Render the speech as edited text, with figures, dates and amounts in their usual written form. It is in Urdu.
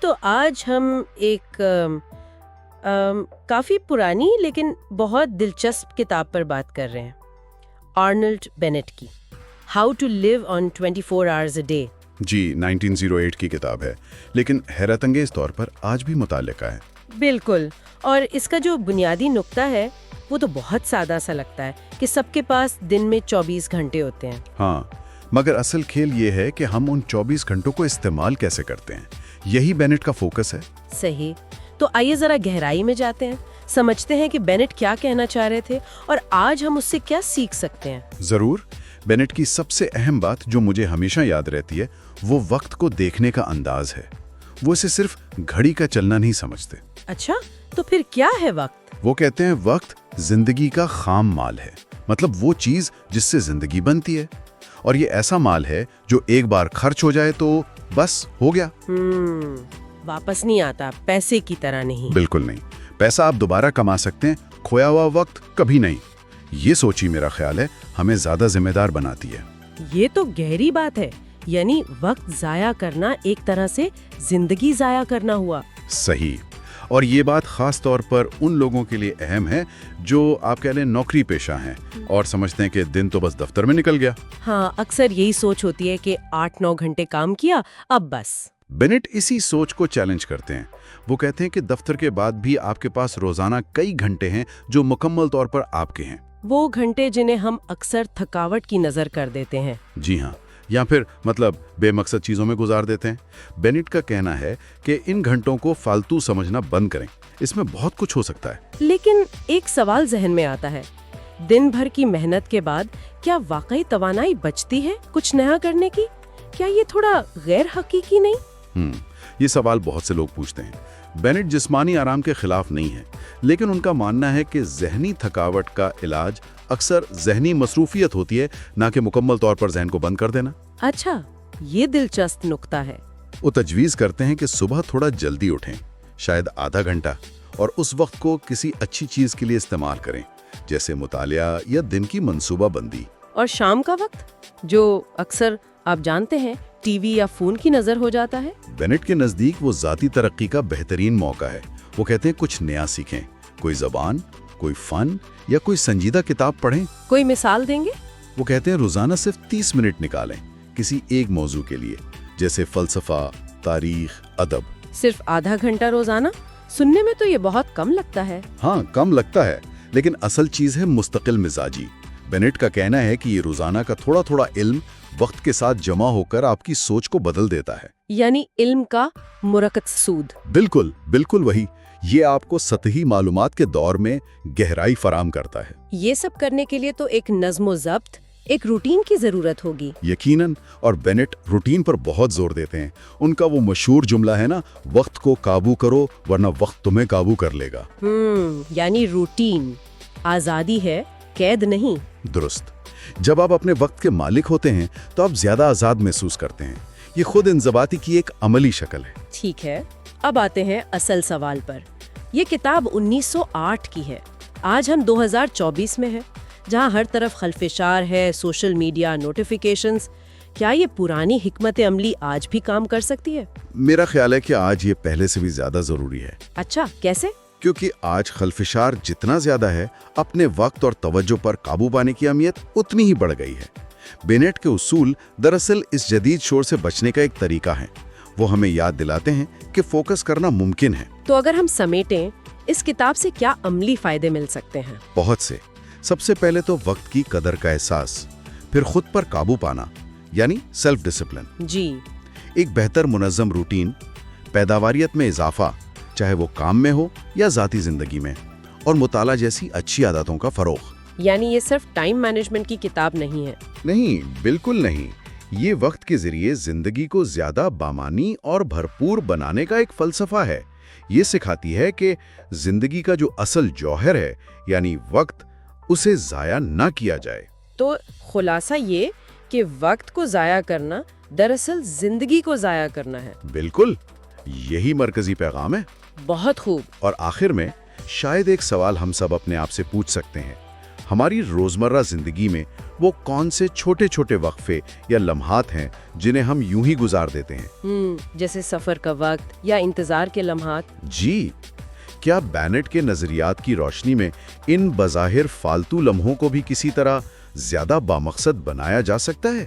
تو آج ہم ایک کافی پرانی لیکن بہت دلچسپ کتاب پر بات کر رہے ہیں، آرنلڈ بینٹ کی how to live on 24 hours a day. جی 1908 کی کتاب ہے، لیکن حیرت انگیز طور پر آج بھی متعلقہ ہے۔ بالکل، اور اس کا جو بنیادی نقطہ ہے وہ تو بہت سادہ سا لگتا ہے کہ سب کے پاس دن میں 24 گھنٹے ہوتے ہیں۔ ہاں، مگر اصل کھیل یہ ہے کہ ہم ان 24 گھنٹوں کو استعمال کیسے کرتے ہیں، یہی بینٹ کا فوکس ہے۔ صحیح، تو آئیے ذرا گہرائی میں جاتے ہیں، سمجھتے ہیں کہ بینٹ کیا کہنا چاہ رہے تھے اور آج ہم اس سے کیا سیکھ سکتے ہیں۔ ضرور۔ بینٹ کی سب سے اہم بات جو مجھے ہمیشہ یاد رہتی ہے وہ وقت کو دیکھنے کا انداز ہے۔ وہ اسے صرف گھڑی کا چلنا نہیں سمجھتے۔ اچھا، تو پھر کیا ہے وقت؟ وہ کہتے ہیں وقت زندگی کا خام مال ہے، مطلب وہ چیز جس سے زندگی بنتی ہے، اور یہ ایسا مال ہے جو ایک بار خرچ ہو جائے تو بس ہو گیا۔ واپس نہیں آتا، پیسے کی طرح نہیں۔ بالکل نہیں، پیسہ آپ دوبارہ کما سکتے ہیں، کھویا ہوا وقت کبھی نہیں۔ یہ سوچ ہی میرا خیال ہے ہمیں زیادہ ذمہ دار بناتی ہے۔ یہ تو گہری بات ہے، یعنی وقت ضائع کرنا ایک طرح سے زندگی ضائع کرنا ہوا۔ صحیح، اور یہ بات خاص طور پر ان لوگوں کے لیے اہم ہے جو آپ کہہ لیں نوکری پیشہ ہیں اور سمجھتے ہیں کہ دن تو بس دفتر میں نکل گیا۔ ہاں، اکثر یہی سوچ ہوتی ہے کہ 8-9 گھنٹے کام کیا، اب بس۔ بینٹ اسی سوچ کو چیلنج کرتے ہیں۔ وہ کہتے ہیں کہ دفتر کے بعد بھی آپ کے پاس روزانہ کئی گھنٹے ہیں جو مکمل طور پر آپ کے ہیں۔ وہ گھنٹے جنہیں ہم اکثر تھکاوٹ کی نظر کر دیتے ہیں۔ جی ہاں، یا پھر مطلب بے مقصد چیزوں میں گزار دیتے ہیں۔ بینٹ کا کہنا ہے کہ ان گھنٹوں کو فالتو سمجھنا بند کریں، اس میں بہت کچھ ہو سکتا ہے۔ لیکن ایک سوال ذہن میں آتا ہے، دن بھر کی محنت کے بعد کیا واقعی توانائی بچتی ہے کچھ نیا کرنے کی؟ کیا یہ تھوڑا غیر حقیقی نہیں؟ یہ سوال بہت سے لوگ پوچھتے ہیں۔ بینٹ جسمانی آرام کے خلاف نہیں ہے، لیکن ان کا ماننا ہے کہ ذہنی تھکاوٹ کا علاج اکثر ذہنی مصروفیت ہوتی ہے، نہ کہ مکمل طور پر ذہن کو بند کر دینا۔ اچھا، یہ دلچسپ نقطہ ہے۔ وہ تجویز کرتے ہیں کہ صبح تھوڑا جلدی اٹھیں، شاید آدھا گھنٹہ، اور اس وقت کو کسی اچھی چیز کے لیے استعمال کریں، جیسے مطالعہ یا دن کی منصوبہ بندی۔ اور شام کا وقت جو اکثر آپ جانتے ہیں ٹی وی یا فون کی نظر ہو جاتا ہے؟ بینٹ کے نزدیک وہ ذاتی ترقی کا بہترین موقع ہے۔ وہ کہتے ہیں کچھ نیا سیکھیں، کوئی زبان، کوئی فن یا کوئی سنجیدہ کتاب پڑھیں۔ کوئی مثال دیں گے؟ وہ کہتے ہیں روزانہ صرف 30 منٹ نکالیں کسی ایک موضوع کے لیے، جیسے فلسفہ، تاریخ، ادب۔ صرف آدھا گھنٹہ روزانہ؟ سننے میں تو یہ بہت کم لگتا ہے۔ ہاں، کم لگتا ہے، لیکن اصل چیز ہے مستقل مزاجی۔ بینٹ کا کہنا ہے کہ یہ روزانہ کا تھوڑا تھوڑا علم وقت کے ساتھ جمع ہو کر آپ کی سوچ کو بدل دیتا ہے۔ یعنی علم کا مرکب سود۔ بالکل، بالکل وہی۔ یہ آپ کو سطحی معلومات کے دور میں گہرائی فراہم کرتا ہے۔ یہ سب کرنے کے لیے تو ایک نظم و ضبط، ایک روٹین کی ضرورت ہوگی۔ یقیناً، اور بینٹ روٹین پر بہت زور دیتے ہیں۔ ان کا وہ مشہور جملہ ہے نا، وقت کو قابو کرو ورنہ وقت تمہیں قابو کر لے گا۔ یعنی روٹین آزادی ہے، قید نہیں۔ درست۔ جب آپ اپنے وقت کے مالک ہوتے ہیں تو آپ زیادہ آزاد محسوس کرتے ہیں۔ یہ خود انضباطی کی ایک عملی شکل ہے۔ ٹھیک ہے، اب آتے ہیں اصل سوال پر۔ یہ کتاب 1908 کی ہے، آج ہم 2024 میں ہیں، جہاں ہر طرف خلفشار ہے، سوشل میڈیا، نوٹیفیکیشنز۔ کیا یہ پرانی حکمت عملی آج بھی کام کر سکتی ہے؟ میرا خیال ہے کہ آج یہ پہلے سے بھی زیادہ ضروری ہے۔ اچھا، کیسے؟ کیونکہ آج خلفشار جتنا زیادہ ہے، اپنے وقت اور توجہ پر قابو پانے کی اہمیت اتنی ہی بڑھ گئی ہے۔ بینٹ کے اصول دراصل اس جدید شور سے بچنے کا ایک طریقہ ہے۔ وہ ہمیں یاد دلاتے ہیں کہ فوکس کرنا ممکن ہے۔ تو اگر ہم سمیٹیں، اس کتاب سے کیا عملی فائدے مل سکتے ہیں؟ بہت سے۔ سب سے پہلے تو وقت کی قدر کا احساس، پھر خود پر قابو پانا، یعنی سیلف ڈسپلن۔ جی۔ ایک بہتر منظم روٹین، پیداواریت میں اضافہ، چاہے وہ کام میں ہو یا ذاتی زندگی میں، اور مطالعہ جیسی اچھی عادتوں کا فروغ۔ یعنی یہ صرف ٹائم مینجمنٹ کی کتاب نہیں ہے؟ نہیں، بالکل نہیں۔ یہ وقت کے ذریعے زندگی کو زیادہ بامانی اور بھرپور بنانے کا ایک فلسفہ ہے۔ یہ سکھاتی ہے کہ زندگی کا جو اصل جوہر ہے، یعنی وقت، اسے ضائع نہ کیا جائے۔ تو خلاصہ یہ کہ وقت کو ضائع کرنا دراصل زندگی کو ضائع کرنا ہے۔ بالکل، یہی مرکزی پیغام ہے۔ بہت خوب۔ اور آخر میں شاید ایک سوال ہم سب اپنے آپ سے پوچھ سکتے ہیں، ہماری روزمرہ زندگی میں وہ کون سے چھوٹے چھوٹے وقفے یا لمحات ہیں جنہیں ہم یوں ہی گزار دیتے ہیں۔ جیسے سفر کا وقت یا انتظار کے لمحات۔ جی، کیا بینٹ کے نظریات کی روشنی میں ان بظاہر فالتو لمحوں کو بھی کسی طرح زیادہ بامقصد بنایا جا سکتا ہے؟